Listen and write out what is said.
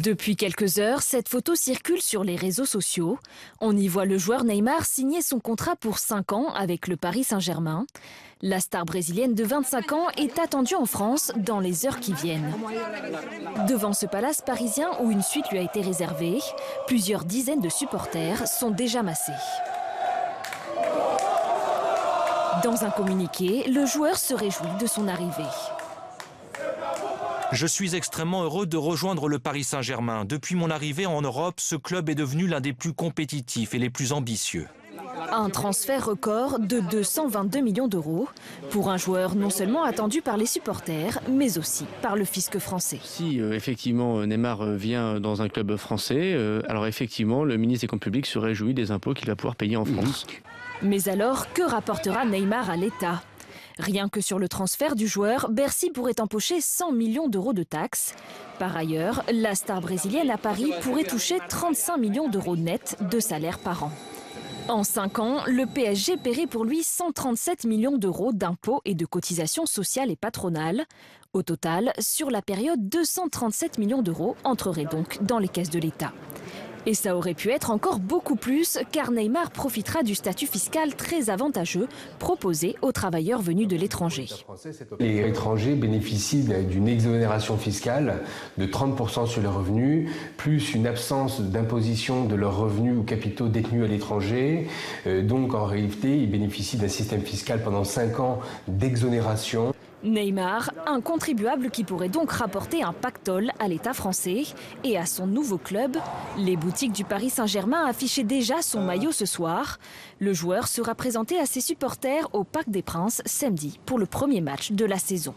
Depuis quelques heures, cette photo circule sur les réseaux sociaux. On y voit le joueur Neymar signer son contrat pour 5 ans avec le Paris Saint-Germain. La star brésilienne de 25 ans est attendue en France dans les heures qui viennent. Devant ce palace parisien où une suite lui a été réservée, plusieurs dizaines de supporters sont déjà massés. Dans un communiqué, le joueur se réjouit de son arrivée. Je suis extrêmement heureux de rejoindre le Paris Saint-Germain. Depuis mon arrivée en Europe, ce club est devenu l'un des plus compétitifs et les plus ambitieux. Un transfert record de 222 millions d'euros pour un joueur non seulement attendu par les supporters, mais aussi par le fisc français. Si effectivement Neymar vient dans un club français, alors effectivement le ministre des Comptes publics se réjouit des impôts qu'il va pouvoir payer en France. Mais alors, que rapportera Neymar à l'État ? Rien que sur le transfert du joueur, Bercy pourrait empocher 100 millions d'euros de taxes. Par ailleurs, la star brésilienne à Paris pourrait toucher 35 millions d'euros nets de salaire par an. En 5 ans, le PSG paierait pour lui 137 millions d'euros d'impôts et de cotisations sociales et patronales. Au total, sur la période, 237 millions d'euros entreraient donc dans les caisses de l'État. Et ça aurait pu être encore beaucoup plus, car Neymar profitera du statut fiscal très avantageux proposé aux travailleurs venus de l'étranger. Les étrangers bénéficient d'une exonération fiscale de 30% sur les revenus, plus une absence d'imposition de leurs revenus ou capitaux détenus à l'étranger. Donc en réalité, ils bénéficient d'un système fiscal pendant 5 ans d'exonération. Neymar, un contribuable qui pourrait donc rapporter un pactole à l'État français et à son nouveau club. Les boutiques du Paris Saint-Germain affichaient déjà son maillot ce soir. Le joueur sera présenté à ses supporters au Parc des Princes samedi pour le premier match de la saison.